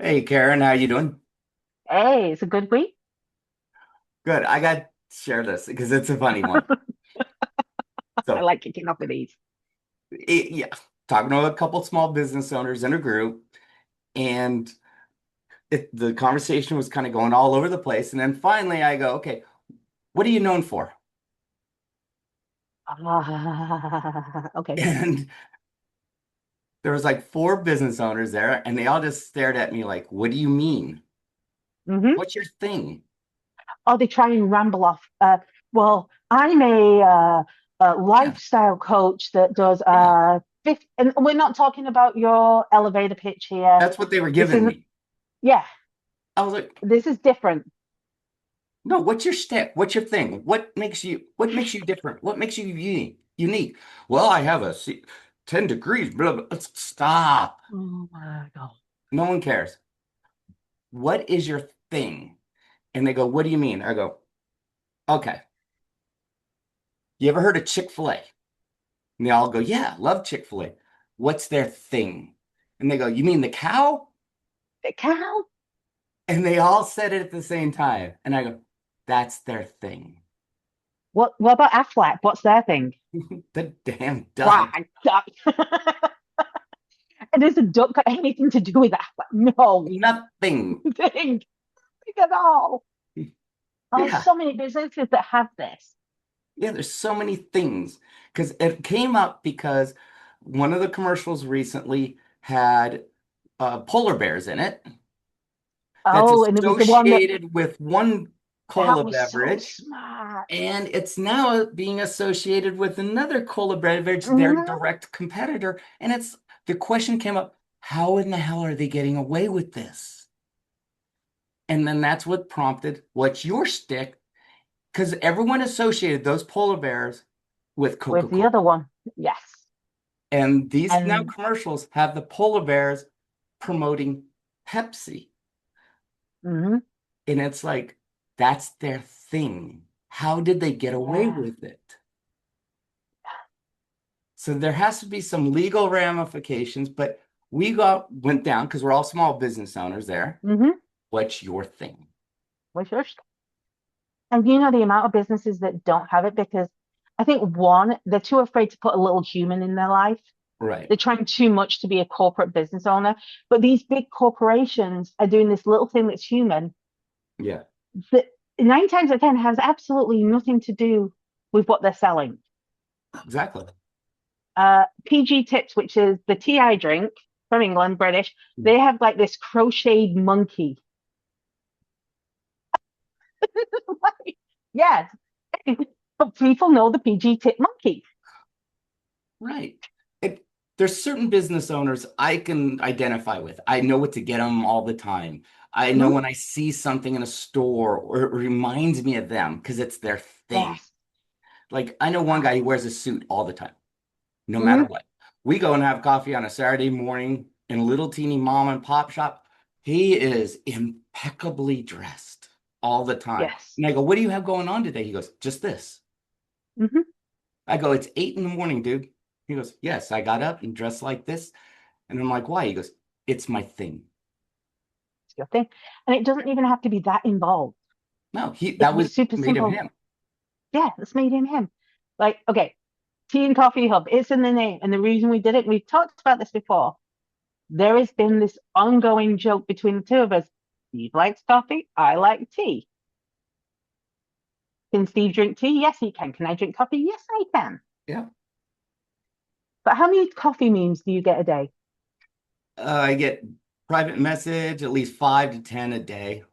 Hey Karen, how you doing? Hey, it's a good week. Good. I got to share this because it's a funny one. I So, like kicking off with these. yeah, talking to a couple small business owners in a group, and the conversation was kind of going all over the place. And then finally, I go, "Okay, what are you known for?" Okay. And there was like four business owners there, and they all just stared at me like, "What do you mean? Hmm. What's your thing?" Oh, they try and ramble off. Well, I'm a Yeah, lifestyle coach that does yeah. and we're not talking about your elevator pitch here. That's what they were This giving isn't, me. yeah, I was like, this is different. No, what's your stick? What's your thing? What makes you different? What makes you unique? Well, I have 10 degrees, blah, blah. Stop. Oh my God. No one cares. What is your thing? And they go, what do you mean? I go, okay. You ever heard of Chick-fil-A? And they all go, yeah, love Chick-fil-A. What's their thing? And they go, you mean the cow? The cow? And they all said it at the same time. And I go, that's their thing. What about Aflac? What's their thing? The damn duck. Quack. Duck. And does a duck got anything to do with Aflac? No. Nothing. Thing. At all. Oh, Yeah. so many businesses that have this. Yeah, there's so many things because it came up because one of the commercials recently had polar bears in it that's Oh, and it was the one that associated with one that cola was so beverage, smart. and it's now being associated with another cola beverage, their Mhm. direct competitor. And the question came up, how in the hell are they getting away with this? And then that's what prompted, what's your stick? Because everyone associated those polar bears with With the Coca-Cola. other one, yes. And these now And commercials have the polar bears promoting Pepsi. mhm. And it's like, that's their thing. How did they get away Yeah. with it? So there has to be some legal ramifications, but went down because we're all small business owners there. Hmm. What's your thing? Which is, and you know the amount of businesses that don't have it because I think one, they're too afraid to put a little human in their life. Right. They're trying too much to be a corporate business owner. But these big corporations are doing this little thing that's human Yeah, that nine times out of ten has absolutely nothing to do with what they're selling. exactly. PG Tips, which is the tea I drink from England, British, they have like this crocheted monkey. Yes, but people know the PG Tip monkey. Right. It, there's certain business owners I can identify with. I know what to get them all the time. I know Hmm. when I see something in a store or it reminds me of them because it's their thing. Yes. Like I know one guy who wears a suit all the time, no matter Hmm. what. We go and have coffee on a Saturday morning in a little teeny mom and pop shop. He is impeccably dressed all the time. Yes. And I go, what do you have going on today? He goes, just this. Hmm. I go, it's 8 in the morning, dude. He goes, yes, I got up and dressed like this. And I'm like, why? He goes, it's my thing. It's your thing. And it doesn't even have to be that involved. No, It that can be was super made him simple. him. Yeah, it's made in him. Like, okay, Tea and Coffee Hub, it's in the name. And the reason we did it, we've talked about this before. There has been this ongoing joke between the two of us. Steve likes coffee, I like tea. Can Steve drink tea? Yes, he can. Can I drink coffee? Yes, I can. Yeah. But how many coffee memes do you get a day? I get private message, at least 5 to 10 a day.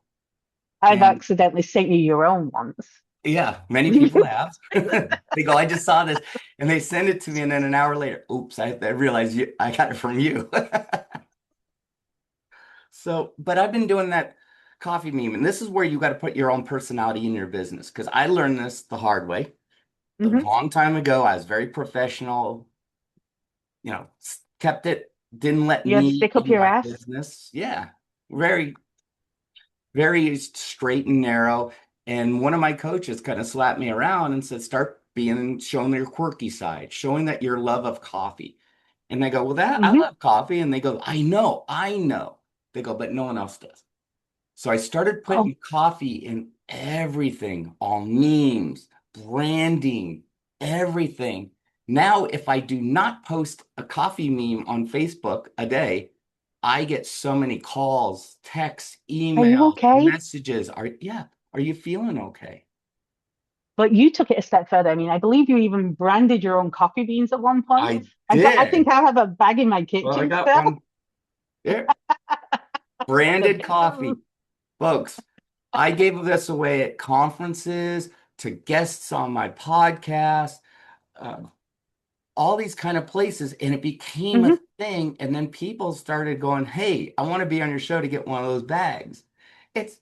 I've And accidentally sent you your own once. yeah, many people have. They go, I just saw this. And they send it to me. And then an hour later, oops, I realized I got it from you. So, but I've been doing that coffee meme. And this is where you got to put your own personality in your business. Because I learned this the hard way. A Hmm. long time ago, I was very professional, kept it, didn't let You had to me stick up in your my ass. business. Yeah, very, very straight and narrow. And one of my coaches kind of slapped me around and said, start showing your quirky side, showing that your love of coffee. And I go, well, that I Hmm. love coffee. And they go, I know. They go, but no one else does. So I started Oh, putting coffee in everything, all memes, branding, everything. Now, if I do not post a coffee meme on Facebook a day, I get so many calls, texts, are you emails, okay? messages. Are you feeling okay? But you took it a step further. I mean, I believe you even branded your own coffee beans at one point. I I think did. I have a bag in my Well, I kitchen got still. one there. Branded coffee. Folks, I gave this away at conferences, to guests on my podcast, uh, all these kind of places, and it became a Hmm. thing. And then people started going, "Hey, I want to be on your show to get one of those bags." It's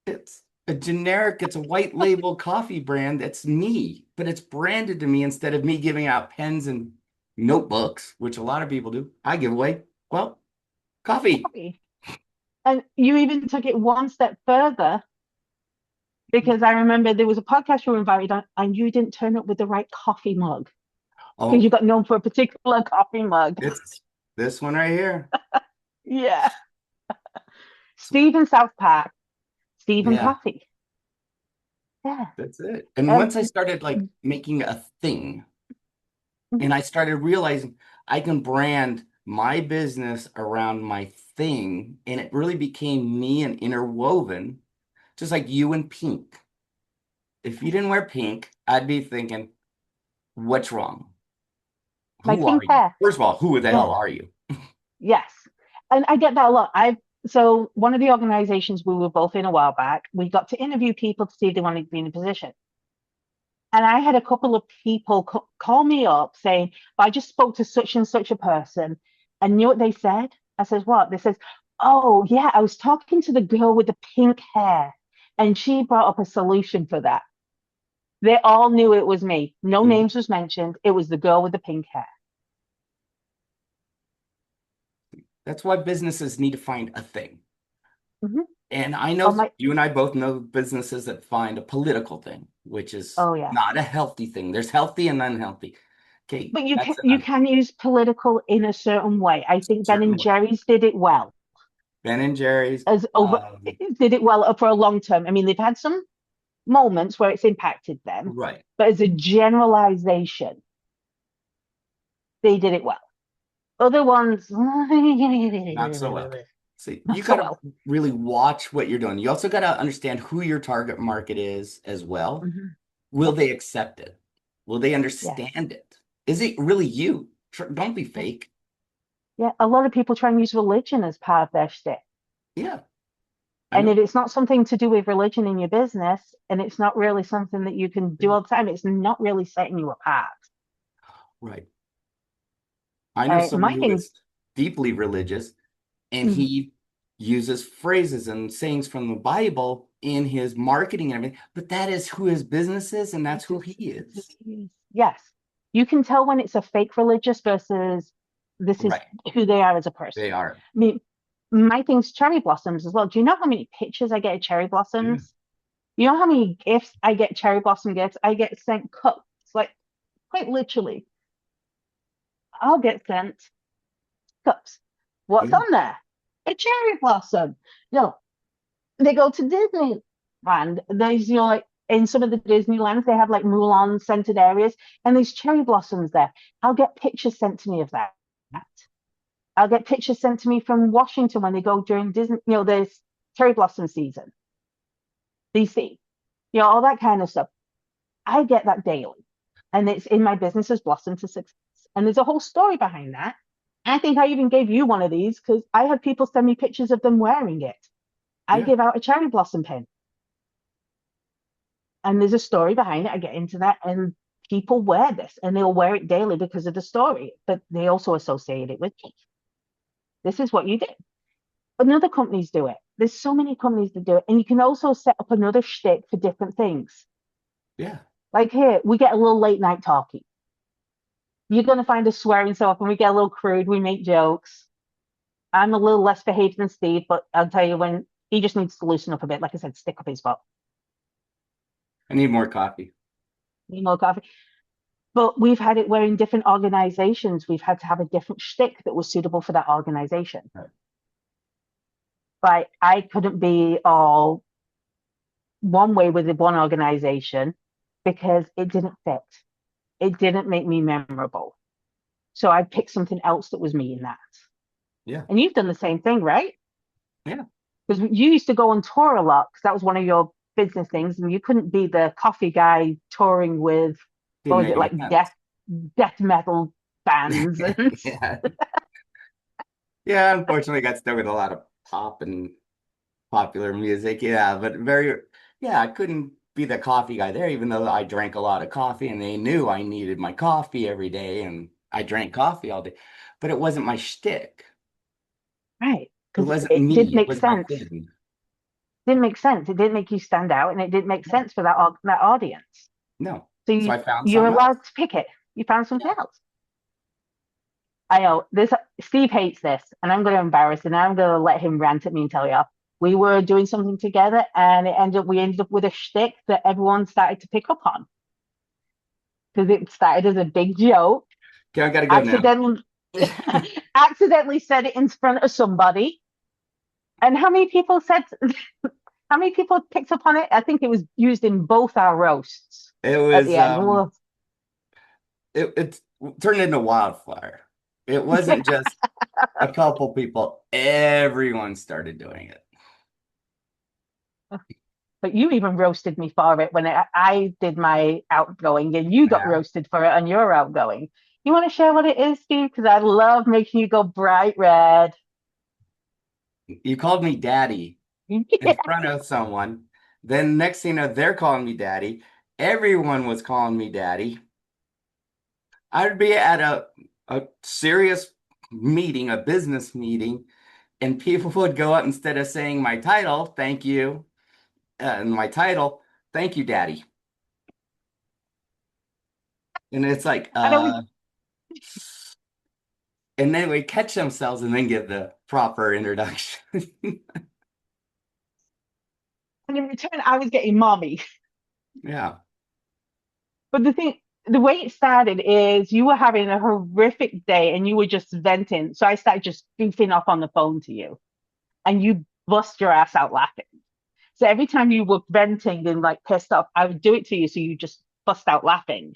it's a generic, it's a white label coffee brand. That's me, but it's branded to me instead of me giving out pens and notebooks, which a lot of people do. I give away, well, coffee. Coffee. And you even took it one step further because I remember there was a podcast you were invited on and you didn't turn up with the right coffee mug because you Oh, got known for a particular coffee mug. it's this one right here. Yeah. Stephen South Park, Stephen Yeah. Coffee. Yeah. That's it. And Um, once I started like making a thing mhm. and I started realizing I can brand my business around my thing, and it really became me and interwoven, just like you and pink. If you didn't wear pink, I'd be thinking, what's wrong? My Who are pink you? hair. First of all, who the hell Yeah. are you? Yes. And I get that a lot. So one of the organizations we were both in a while back, we got to interview people to see if they wanted to be in a position. And I had a couple of people call me up saying, I just spoke to such and such a person. And knew what they said? I says, what? They says, oh, yeah, I was talking to the girl with the pink hair. And she brought up a solution for that. They all knew it was me. No Mhm. names was mentioned. It was the girl with the pink hair. That's why businesses need to find a thing. Hmm. And I Oh, know my. you and I both know businesses that find a political thing, which is Oh, yeah. not a healthy thing. There's healthy and unhealthy. Okay, But that's you a can use political in a certain way. I think Ben certain and way. Jerry's did it well. Ben and Jerry's, As over did it well for a long term. I mean, they've had some moments where it's impacted them, right, but as a generalization, they did it well. Other ones, not so well. not See, you got so to well. really watch what you're doing. You also got to understand who your target market is as well. Hmm. Will Yeah, they accept it? Will they yes, understand it? Is it really you? Don't be yeah, fake. yeah. A lot of people try and use religion as part of their shtick. Yeah, I And know. if it's not something to do with religion in your business, and it's not really something that you can do all the time, it's not really setting you apart. Right. I know someone My who thing, is deeply religious, and mm, he uses phrases and sayings from the Bible in his marketing and everything, but that is who his business is, and that's who he is. yes, you can tell when it's a fake religious versus this is Right. who they are as a person. They are. I mean, my thing's cherry blossoms as well. Do you know how many pictures I get of cherry Yeah. blossoms? You know how many gifts I get, cherry blossom gifts? I get sent cups, like quite literally. I'll get sent cups. What's Yeah. on there? A cherry blossom. No, they go to Disneyland. There's, like in some of the Disneylands, they have like Mulan scented areas, and there's cherry blossoms there. I'll get pictures sent to me of that. I'll get pictures sent to me from Washington when they go during Disney, there's cherry blossom season, DC, all that kind of stuff. I get that daily, and it's in my business as Blossom to Success. And there's a whole story behind that. I think I even gave you one of these because I had people send me pictures of them wearing it. I Yeah. give out a cherry blossom pin, and there's a story behind it. I get into that, and people wear this, and they'll wear it daily because of the story, but they also associate it with me. This is what you did. Another companies do it. There's so many companies that do it, and you can also set up another shtick for different things. Yeah. Like here, we get a little late night talking. You're going to find us swearing so often. We get a little crude. We make jokes. I'm a little less behaved than Steve, but I'll tell you when he just needs to loosen up a bit. Like I said, stick up his butt. I need more coffee. Need more coffee. But we've had it where in different organizations, we've had to have a different shtick that was suitable for that organization. Right. Like I couldn't be all one way with the one organization because it didn't fit. It didn't make me memorable. So I picked something else that was me in that. Yeah. And you've done the same thing, right? Yeah. Because you used to go on tour a lot because that was one of your business things, and you couldn't be the coffee guy touring with what Didn't was make it any like sense. death metal bands and Yeah. Yeah, unfortunately, got stuck with a lot of pop and popular music. Yeah, but yeah, I couldn't be the coffee guy there, even though I drank a lot of coffee and they knew I needed my coffee every day and I drank coffee all day. But it wasn't my shtick. right It because wasn't it did me. It make was my sense. thing. Didn't make sense. It didn't make you stand out, and it didn't make No, sense for that audience. no. So So I found you're something else. allowed to pick it. You found something Yeah. else. I know this. Steve hates this, and I'm going to embarrass him. I'm going to let him rant at me and tell you. We were doing something together, and we ended up with a shtick that everyone started to pick up on because it started as a big joke. Okay, I gotta go now. Accidentally, accidentally said it in front of somebody, and how many people said? How many people picked up on it? I think it was used in both our roasts It at was the end. Well, it turned into wildfire. It wasn't just a couple people. Everyone started doing it. but you even roasted me for it when I did my outgoing, and you got Yeah. roasted for it on your outgoing. You want to share what it is, Steve? Because I love making you go bright red. You called me daddy in front of someone. Then next thing you know, they're calling me daddy. Everyone was calling me daddy. I'd be at a serious meeting, a business meeting, and people would go up instead of saying my title, thank you, and my title, thank you, daddy. And it's like, And it was, and then we catch themselves and then give the proper introduction. and in return, I was getting mommy. Yeah. But the way it started is you were having a horrific day and you were just venting. So I started just goofing off on the phone to you, and you bust your ass out laughing. So every time you were venting and like pissed off, I would do it to you. So you just bust out laughing.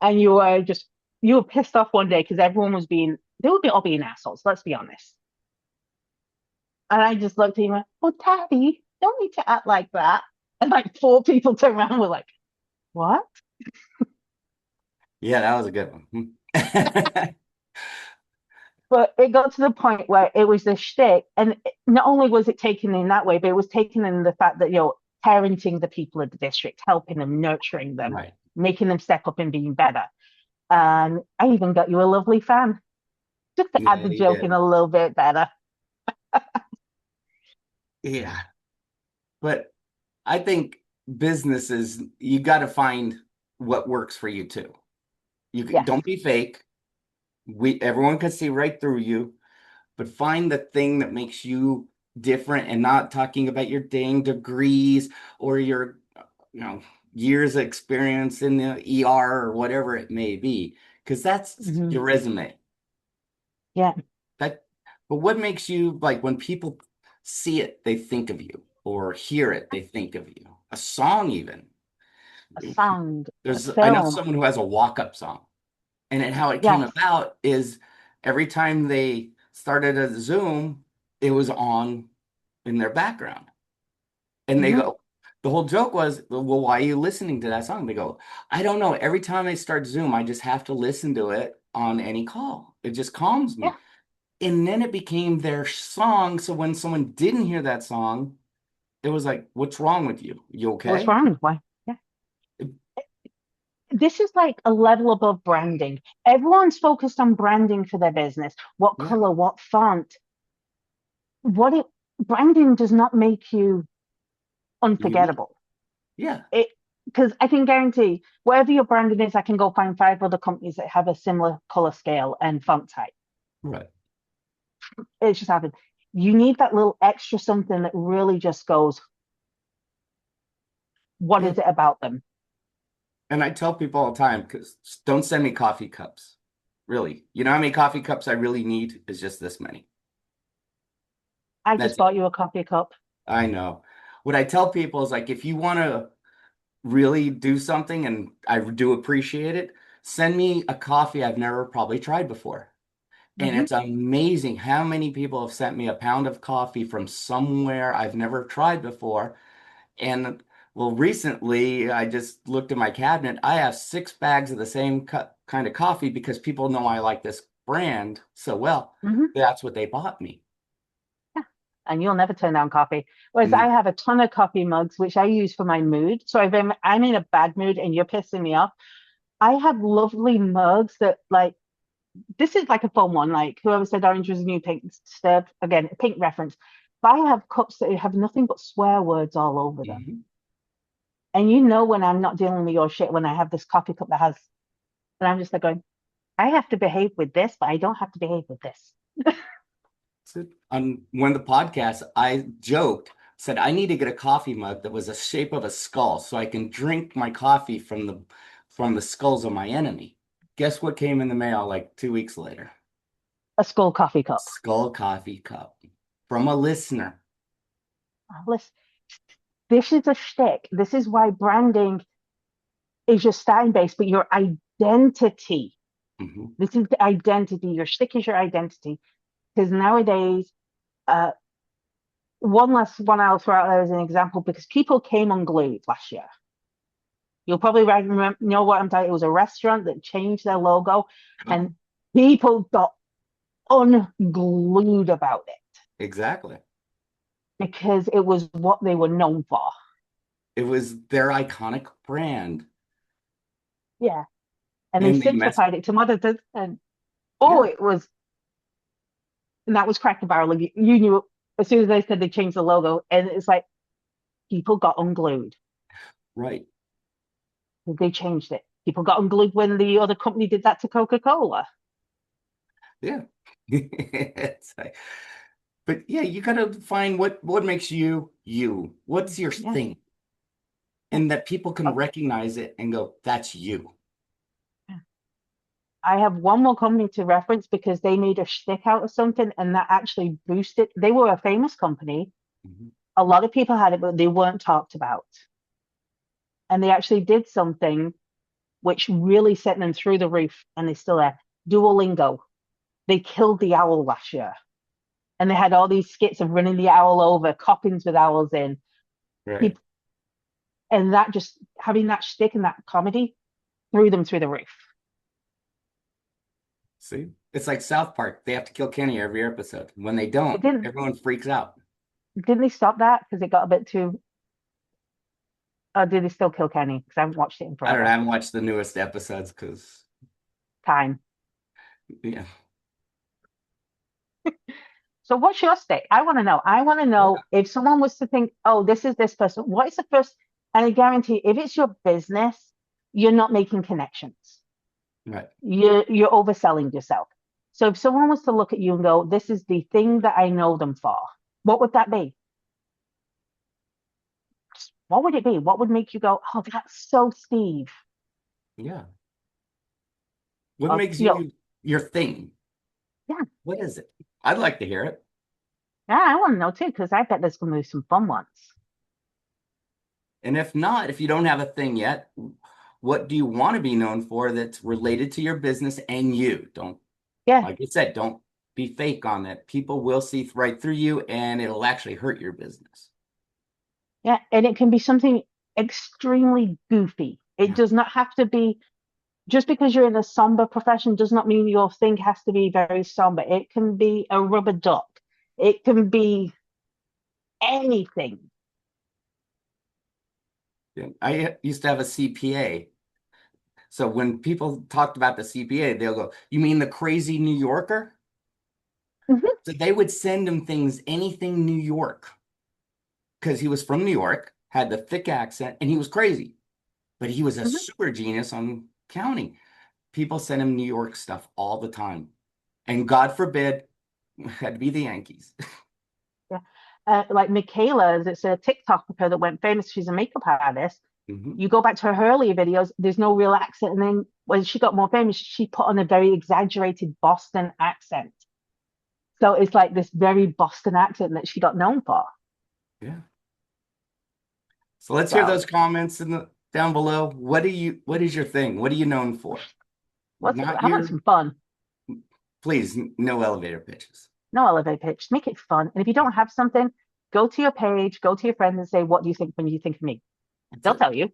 And you were pissed off one day because everyone was being, they were all being assholes, let's be honest. And I just looked at him and went, "Oh, Daddy, don't need to act like that." And like four people turned around and were like, "What?" Yeah, that was a good one. But it got to the point where it was the shtick. And not only was it taken in that way, but it was taken in the fact that, parenting the people of the district, helping them, nurturing them, Right. making them step up and being better. And I even got you a lovely fan just to add Yeah, the you joke in did. a little bit better. Yeah. But I think businesses, you got to find what works for you too. Yes. Don't be fake. Everyone can see right through you, but find the thing that makes you different and not talking about your dang degrees or your, you know, years of experience in the ER or whatever it may be, because that's Hmm. your resume. Yeah. That, but what makes you like when people see it, they think of you, or hear it, they think of you. A song, even. A song, a I know film. someone who has a walk-up song, and how it came Yes. about is every time they started a Zoom, it was on in their background. And they Hmm. go, the whole joke was, well, why are you listening to that song? They go, I don't know. Every time I start Zoom, I just have to listen to it on any call. It just calms Yeah. me. And then it became their song. So when someone didn't hear that song, it was like, what's wrong with you? You What's okay? wrong? Why? Yeah. This is like a level above branding. Everyone's focused on branding for their business. What Yeah. color, what font, what it branding does not make you Unique. unforgettable. Yeah. It because I can guarantee whatever your branding is, I can go find five other companies that have a similar color scale and font type. Right. It's just happened. You need that little extra something that really just goes, what Yeah. is it about them? And I tell people all the time, because don't send me coffee cups. Really. You know how many coffee cups I really need is just this many. I just That's it. bought you a coffee cup. I know. What I tell people is like, if you want to really do something, and I do appreciate it, send me a coffee I've never probably tried before. And Hmm. it's amazing how many people have sent me a pound of coffee from somewhere I've never tried before. And well, recently I just looked at my cabinet. I have 6 bags of the same kind of coffee because people know I like this brand so well. Hmm. That's what they bought me. Yeah. And you'll never turn down coffee. Whereas I No. have a ton of coffee mugs, which I use for my mood. So if I'm in a bad mood and you're pissing me off, I have lovely mugs that like this is like a fun one. Like whoever said orange was the new pink, stirred again, a pink reference. But I have cups that have nothing but swear words all over them. Mhm. And you know when I'm not dealing with your shit when I have this coffee cup that has, and I'm just like going, I have to behave with this, but I don't have to behave with this. So on one of the podcasts, I joked, said I need to get a coffee mug that was the shape of a skull so I can drink my coffee from the skulls of my enemy. Guess what came in the mail like 2 weeks later? A skull coffee cup. Skull coffee cup from a listener. Listen, this is a shtick. This is why branding is your starting base, but your identity. Mhm. This is the identity. Your shtick is your identity. Because nowadays, uh, one last one I'll throw out there as an example because people came unglued last year. You'll probably know what I'm talking. It was a restaurant that changed their logo, and people got unglued about it Exactly. because it was what they were known for. It was their iconic brand. Yeah, and they And they messed, simplified it to mother, and oh, yeah, it was, and that was Cracker Barrel. Like, you knew as soon as they said they changed the logo, and it's like people got unglued. right. They changed it. People got unglued when the other company did that to Coca-Cola. Yeah. It's like, but yeah, you gotta find what makes you you. What's your Yeah, thing? yeah. And that people can Oh, recognize it and go, that's you. yeah. I have one more company to reference because they made a shtick out of something and that actually boosted. They were a famous company. Mhm. A lot of people had it, but they weren't talked about. And they actually did something which really sent them through the roof, and they're still there. Duolingo. They killed the owl last year, and they had all these skits of running the owl over, coppings with owls in. Right. People, and that just having that shtick and that comedy threw them through the roof. See? It's like South Park. They have to kill Kenny every episode. When they But don't, everyone freaks out. didn't they stop that because it got a bit too? Did they still kill Kenny? Because I haven't watched it in I don't know. I forever. haven't watched the newest episodes because, Time. yeah. So what's your stake? I want to know. I want to Yeah. know if someone was to think, oh, this is this person. What is the first? And I guarantee, if it's your business, you're not making connections. Right. You're overselling yourself. So if someone was to look at you and go, this is the thing that I know them for, what would that be? What would it be? What would make you go, oh, that's so Steve? Yeah. What Or makes you your thing? yeah, What is it? I'd like to hear it. yeah, I want to know too because I bet there's going to be some fun ones. And if not, if you don't have a thing yet, what do you want to be known for that's related to your business and you? Don't, Yeah, like I said, don't be fake on that. People will see right through you and it'll actually hurt your business. yeah, and it can be something extremely goofy. It Yeah. does not have to be just because you're in a somber profession does not mean your thing has to be very somber. It can be a rubber duck. It can be anything. Yeah. I used to have a CPA. So when people talked about the CPA, they'll go, "You mean the crazy New Yorker?" Hmm. So they would send him things, anything New York, because he was from New York, had the thick accent, and he was crazy. But he was a Hmm. super genius on counting. People sent him New York stuff all the time. And God forbid, had to be the Yankees. Yeah. Like Michaela, it's a TikToker that went famous. She's a makeup artist. Mhm. You go back to her earlier videos, there's no real accent. And then when she got more famous, she put on a very exaggerated Boston accent. So it's like this very Boston accent that she got known for. Yeah. So let's hear So those comments down below. What is your thing? What are you known for? Not how about your, some fun? please, no elevator pitches. No elevator pitch. Make it fun. And if you don't have something, go to your page, go to your friends and say, what do you think when you think of me? That's They'll it. tell you.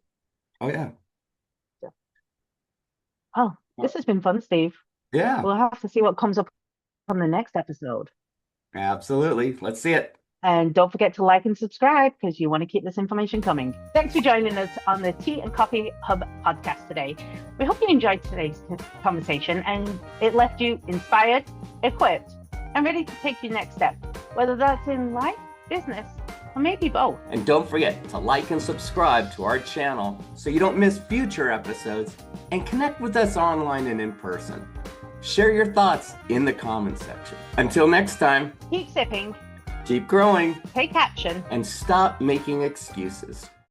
Oh yeah. Oh, this Well, has been fun, Steve. yeah, We'll have to see what comes up on the next episode. absolutely. Let's see it. And don't forget to like and subscribe because you want to keep this information coming. Thanks for joining us on the Tea and Coffee Hub podcast today. We hope you enjoyed today's conversation and it left you inspired, equipped, and ready to take your next step, whether that's in life, business, or maybe both. And don't forget to like and subscribe to our channel so you don't miss future episodes, and connect with us online and in person. Share your thoughts in the comments section. Until next time, Keep sipping, keep growing, take action, and stop making excuses.